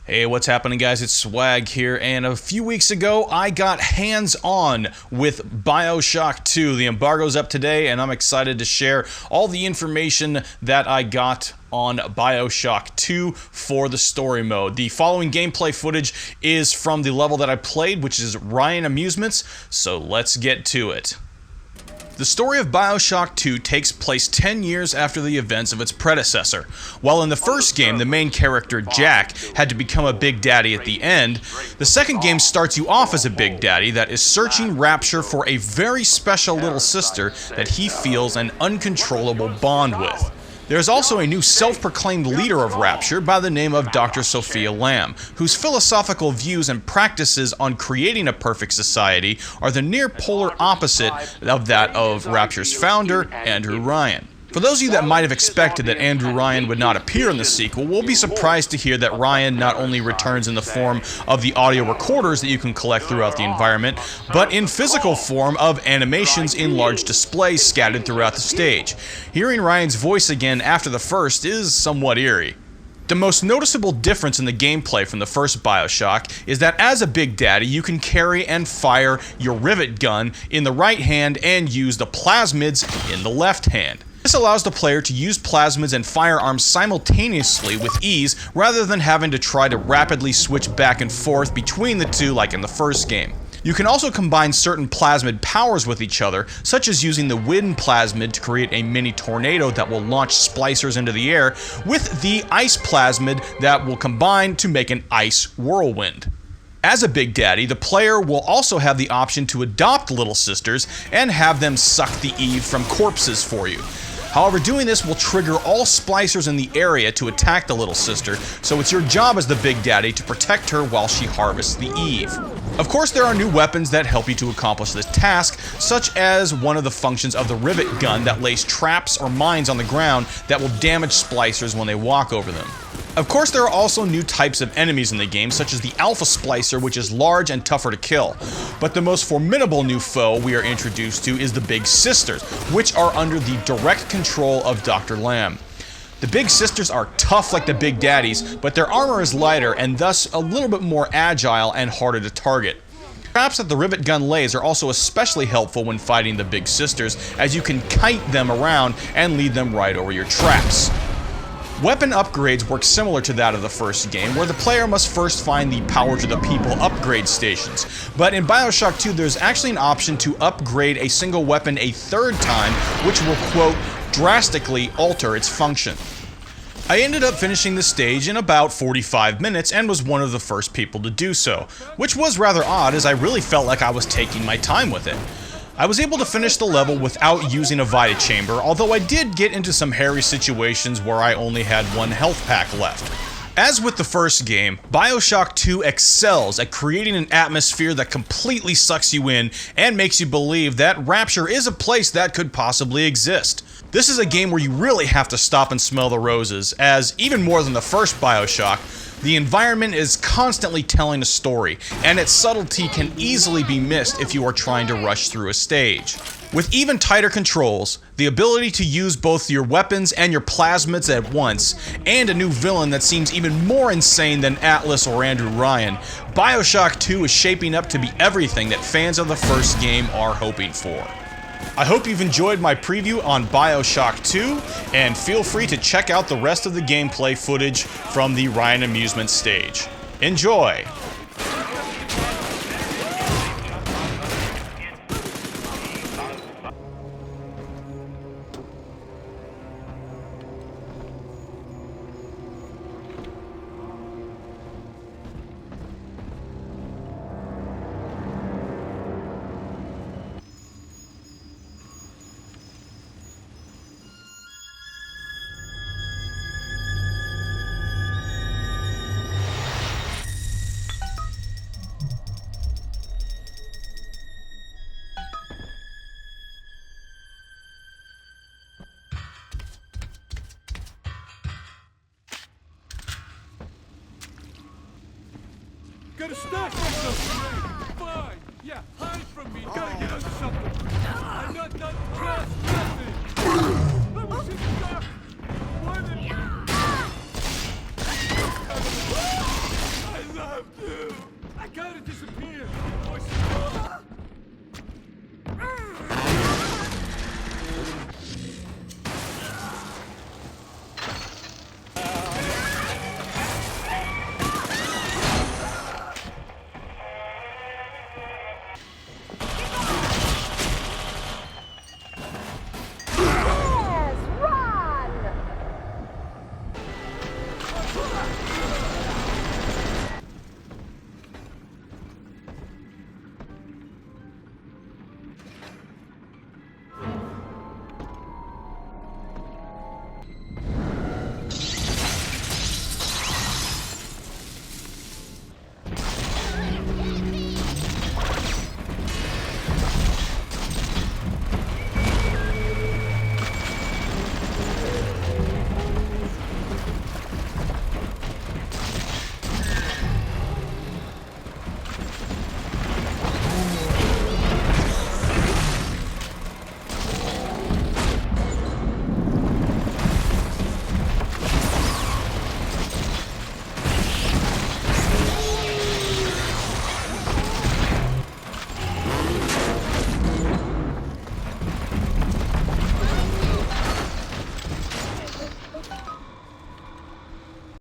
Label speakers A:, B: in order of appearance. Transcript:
A: Hey, what's happening, guys? It's Swag here, and a few weeks ago I got hands-on with Bioshock 2. The embargo's up today, and I'm excited to share all the information that I got on Bioshock 2 for the story mode. The following gameplay footage is from the level that I played, which is Ryan Amusements, so let's get to it. The story of Bioshock 2 takes place 10 years after the events of its predecessor. While in the first game, the main character, Jack, had to become a Big Daddy at the end, the second game starts you off as a Big Daddy that is searching Rapture for a very special little sister that he feels an uncontrollable bond with. There's also a new self-proclaimed leader of Rapture by the name of Dr. Sophia Lamb, whose philosophical views and practices on creating a perfect society are the near polar opposite of that of Rapture's founder, Andrew Ryan. For those of you that might have expected that Andrew Ryan would not appear in the sequel, will be surprised to hear that Ryan not only returns in the form of the audio recorders that you can collect throughout the environment, but in physical form of animations in large displays scattered throughout the stage. Hearing Ryan's voice again after the first is somewhat eerie. The most noticeable difference in the gameplay from the first Bioshock is that as a Big Daddy, you can carry and fire your rivet gun in the right hand and use the plasmids in the left hand. This allows the player to use plasmids and firearms simultaneously with ease rather than having to try to rapidly switch back and forth between the two like in the first game. You can also combine certain plasmid powers with each other, such as using the wind plasmid to create a mini tornado that will launch splicers into the air, with the ice plasmid that will combine to make an ice whirlwind. As a Big Daddy, the player will also have the option to adopt little sisters and have them suck the Eve from corpses for you. However, doing this will trigger all splicers in the area to attack the little sister, so it's your job as the Big Daddy to protect her while she harvests the Eve. Of course, there are new weapons that help you to accomplish this task, such as one of the functions of the rivet gun that lays traps or mines on the ground that will damage splicers when they walk over them. Of course, there are also new types of enemies in the game, such as the Alpha Splicer, which is large and tougher to kill. But the most formidable new foe we are introduced to is the Big Sisters, which are under the direct control of Dr. Lamb. The Big Sisters are tough like the Big Daddies, but their armor is lighter and thus a little bit more agile and harder to target. Traps that the rivet gun lays are also especially helpful when fighting the Big Sisters, as you can kite them around and lead them right over your traps. Weapon upgrades work similar to that of the first game, where the player must first find the Power to the People upgrade stations. But in Bioshock 2, there's actually an option to upgrade a single weapon a third time, which will, quote, drastically alter its function. I ended up finishing the stage in about 45 minutes and was one of the first people to do so, which was rather odd as I really felt like I was taking my time with it. I was able to finish the level without using a Vita chamber, although I did get into some hairy situations where I only had one health pack left. As with the first game, Bioshock 2 excels at creating an atmosphere that completely sucks you in and makes you believe that Rapture is a place that could possibly exist. This is a game where you really have to stop and smell the roses, as even more than the first Bioshock, the environment is constantly telling a story, and its subtlety can easily be missed if you are trying to rush through a stage. With even tighter controls, the ability to use both your weapons and your plasmids at once, and a new villain that seems even more insane than Atlas or Andrew Ryan, Bioshock 2 is shaping up to be everything that fans of the first game are hoping for. I hope you've enjoyed my preview on Bioshock 2, and feel free to check out the rest of the gameplay footage from the Ryan Amusement stage. Enjoy!
B: Gotta stash myself. Fine. Yeah, hide from me. Gotta get us something. I'm not done just nothing. Let me see the doc. What